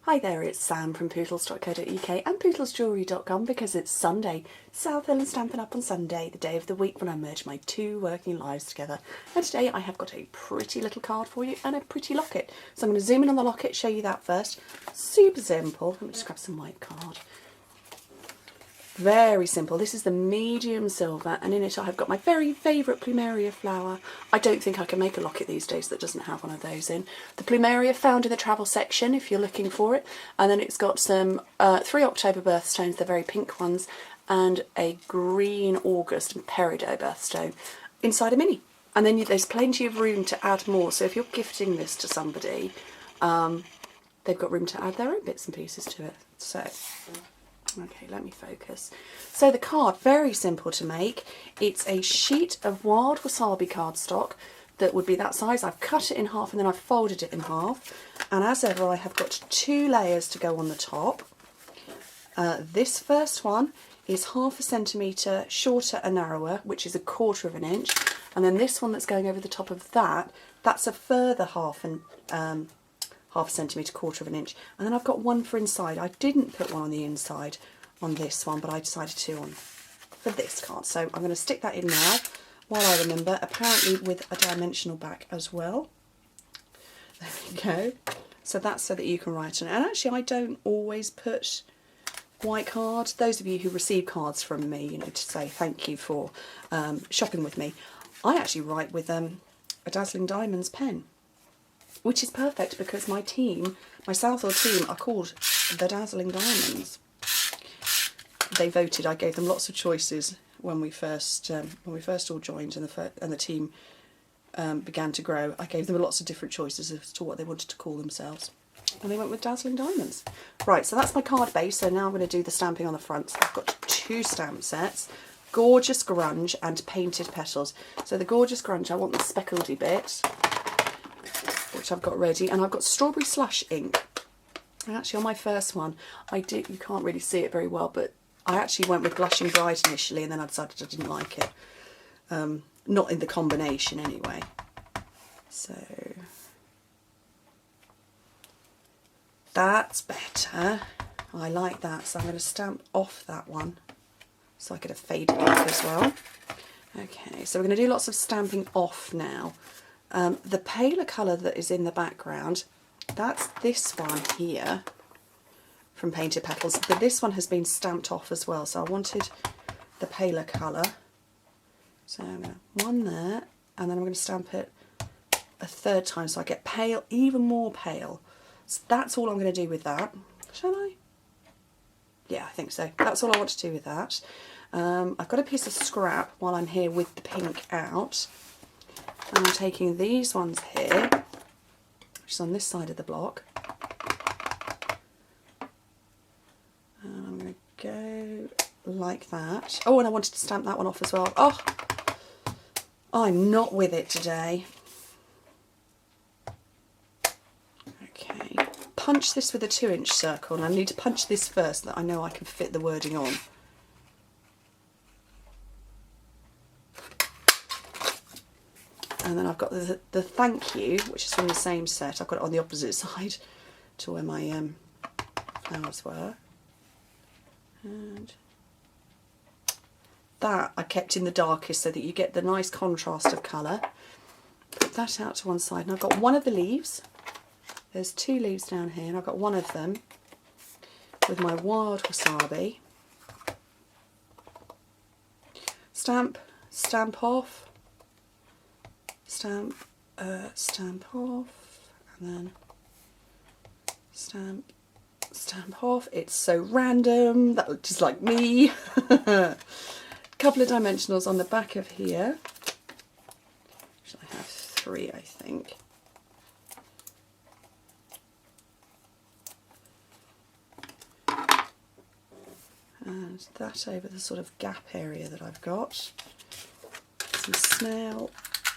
Hi there, it's Sam from Petals.co.uk and PetalsJewellery.com because it's Sunday. South Hill and Stampin' Up on Sunday, the day of the week when I merge my two working lives together. And today I have got a pretty little card for you and a pretty locket. So I'm going to zoom in on the locket, show you that first. Super simple. Let me just grab some white card. Very simple. This is the medium silver, and in it I've got my very favourite Plumeria flower. I don't think I can make a locket these days that doesn't have one of those in. The Plumeria found in the travel section if you're looking for it, and then it's got some 3 October birthstones, the very pink ones, and a green August and peridot birthstone inside a mini. And then there's plenty of room to add more, so if you're gifting this to somebody, they've got room to add their own bits and pieces to it. So okay, let me focus. So the card, very simple to make. It's a sheet of wild wasabi cardstock that would be that size. I've cut it in half and then I've folded it in half. And as ever, I have got 2 layers to go on the top. This first one is 1/2 centimetre shorter and narrower, which is 1/4 inch. And then this one that's going over the top of that, that's a further 1/2 centimetre, 1/4 inch, and then I've got one for inside. I didn't put one on the inside on this one, but I decided to for this card. So I'm going to stick that in now while I remember, apparently with a dimensional back as well. There we go. So that's so that you can write on it. And actually I don't always put white cards. Those of you who receive cards from me, you know, to say thank you for shopping with me, I actually write with a Dazzling Diamonds pen, which is perfect because my team, my Southall team, are called the Dazzling Diamonds. They voted. I gave them lots of choices when we first all joined and the team began to grow. I gave them lots of different choices as to what they wanted to call themselves, and they went with Dazzling Diamonds. Right, so that's my card base. So now I'm going to do the stamping on the front. So I've got 2 stamp sets. Gorgeous Grunge and Painted Petals. So the Gorgeous Grunge, I want the speckledy bit, which I've got ready, and I've got Strawberry Slush ink. And actually on my first one, you can't really see it very well, but I actually went with Blushing Bride initially, and then I decided I didn't like it. Not in the combination anyway. So that's better. I like that, so I'm going to stamp off that one so I get a faded ink as well. Okay, so we're going to do lots of stamping off now. The paler colour that is in the background, that's this one here from Painted Petals, but this one has been stamped off as well, so I wanted the paler colour. So I'm going to one there, and then I'm going to stamp it a 3rd time so I get pale, even more pale. So that's all I'm going to do with that. Shall I? Yeah, I think so. That's all I want to do with that. I've got a piece of scrap while I'm here with the pink out. And I'm taking these ones here, which is on this side of the block. And I'm going to go like that. Oh, and I wanted to stamp that one off as well. Oh, I'm not with it today. Okay, punch this with a 2-inch circle, and I need to punch this first so that I know I can fit the wording on. And then I've got the thank you, which is from the same set. I've got it on the opposite side to where my flowers were. And that I kept in the darkest so that you get the nice contrast of colour. Put that out to one side. And I've got one of the leaves. There's 2 leaves down here, and I've got one of them with my wild wasabi. Stamp, stamp off. Stamp, stamp off, and then stamp, stamp off. It's so random, that looks just like me. Couple of dimensionals on the back of here. Actually, I have 3, I think. And that over the sort of gap area that I've got. Some snail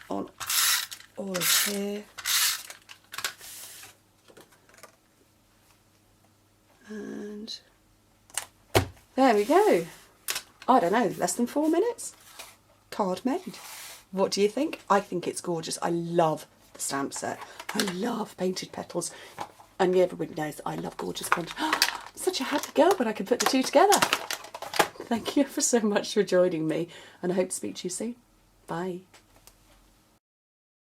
on all of here, and there we go. I don't know, less than 4 minutes, card made. What do you think? I think it's gorgeous. I love the stamp set. I love Painted Petals. And everybody knows that I love gorgeous content. I'm such a happy girl when I can put the two together. Thank you ever so much for joining me, and I hope to speak to you soon. Bye.